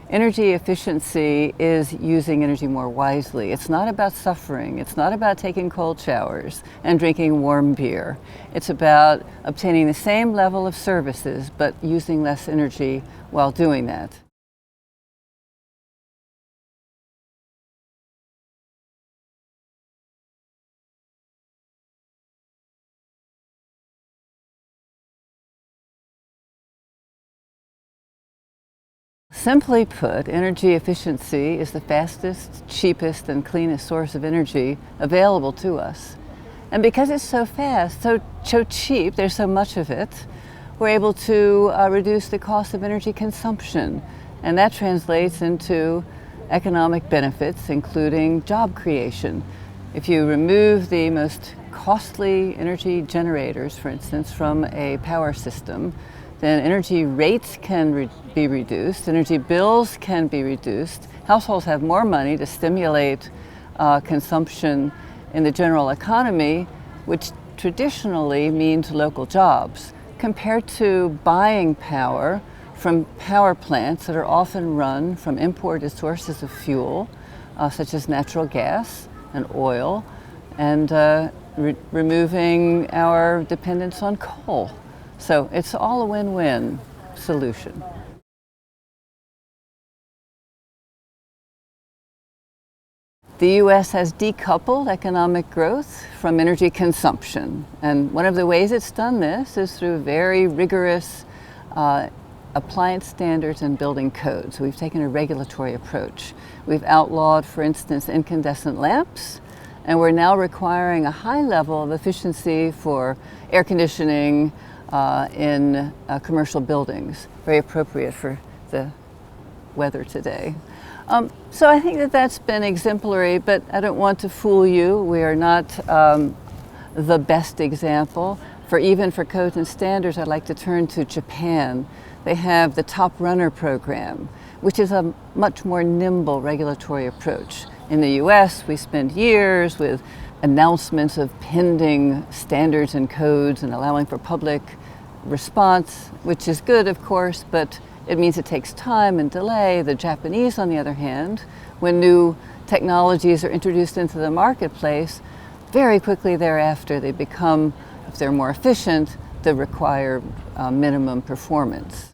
Energy efficiency is using energy more wisely. It's not about suffering. It's not about taking cold showers and drinking warm beer. It's about obtaining the same level of services but using less energy while doing that. Simply put, energy efficiency is the fastest, cheapest, and cleanest source of energy available to us. And because it's so fast, so cheap, there's so much of it, we're able to reduce the cost of energy consumption. And that translates into economic benefits, including job creation. If you remove the most costly energy generators, for instance, from a power system, then energy rates can be reduced, energy bills can be reduced, households have more money to stimulate consumption in the general economy, which traditionally means local jobs, compared to buying power from power plants that are often run from imported sources of fuel, such as natural gas and oil, and removing our dependence on coal. So it's all a win-win solution. The U.S. has decoupled economic growth from energy consumption. And one of the ways it's done this is through very rigorous appliance standards and building codes. We've taken a regulatory approach. We've outlawed, for instance, incandescent lamps, and we're now requiring a high level of efficiency for air conditioning, in commercial buildings, very appropriate for the weather today. So I think that that's been exemplary, but I don't want to fool you. We are not the best example. Even for codes and standards, I'd like to turn to Japan. They have the Top Runner program, which is a much more nimble regulatory approach. In the US, we spend years with announcements of pending standards and codes and allowing for public response, which is good, of course, but it means it takes time and delay. The Japanese, on the other hand, when new technologies are introduced into the marketplace, very quickly thereafter they become, if they're more efficient, they require minimum performance.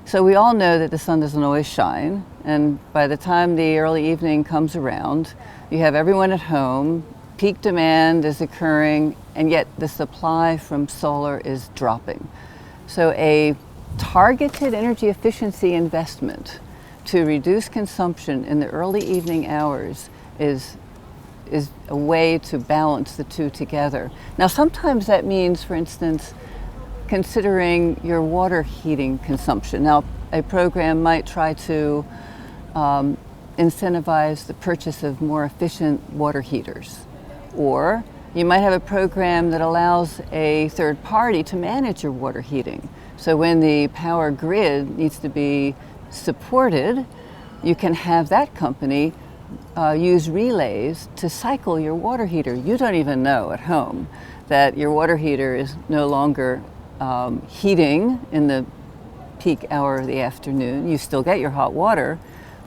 So we all know that the sun doesn't always shine, and by the time the early evening comes around, you have everyone at home, peak demand is occurring, and yet the supply from solar is dropping. So a targeted energy efficiency investment to reduce consumption in the early evening hours is a way to balance the two together. Now sometimes that means, for instance, considering your water heating consumption. Now, a program might try to incentivize the purchase of more efficient water heaters. Or you might have a program that allows a third party to manage your water heating. So when the power grid needs to be supported, you can have that company use relays to cycle your water heater. You don't even know at home that your water heater is no longer heating in the peak hour of the afternoon. You still get your hot water,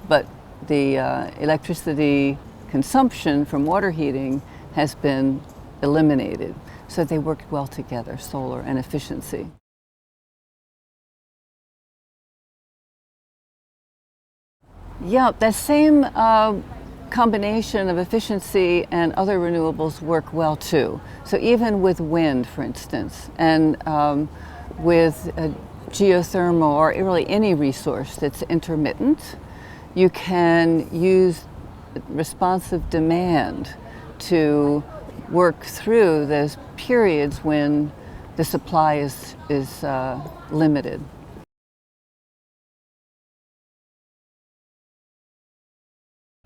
but the electricity consumption from water heating has been eliminated. So they worked well together, solar and efficiency. Yeah, that same combination of efficiency and other renewables work well too. So even with wind, for instance, and with geothermal or really any resource that's intermittent, you can use responsive demand to work through those periods when the supply is limited.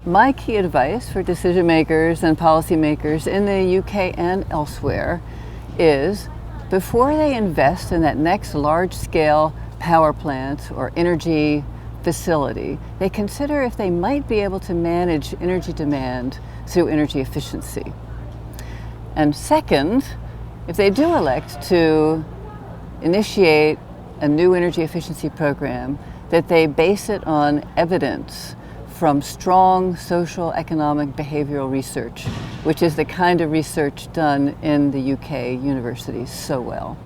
My key advice for decision makers and policymakers in the UK and elsewhere is, before they invest in that next large-scale power plant or energy facility, they consider if they might be able to manage energy demand through energy efficiency. And second, if they do elect to initiate a new energy efficiency program, that they base it on evidence from strong social, economic, behavioral research, which is the kind of research done in the UK universities so well.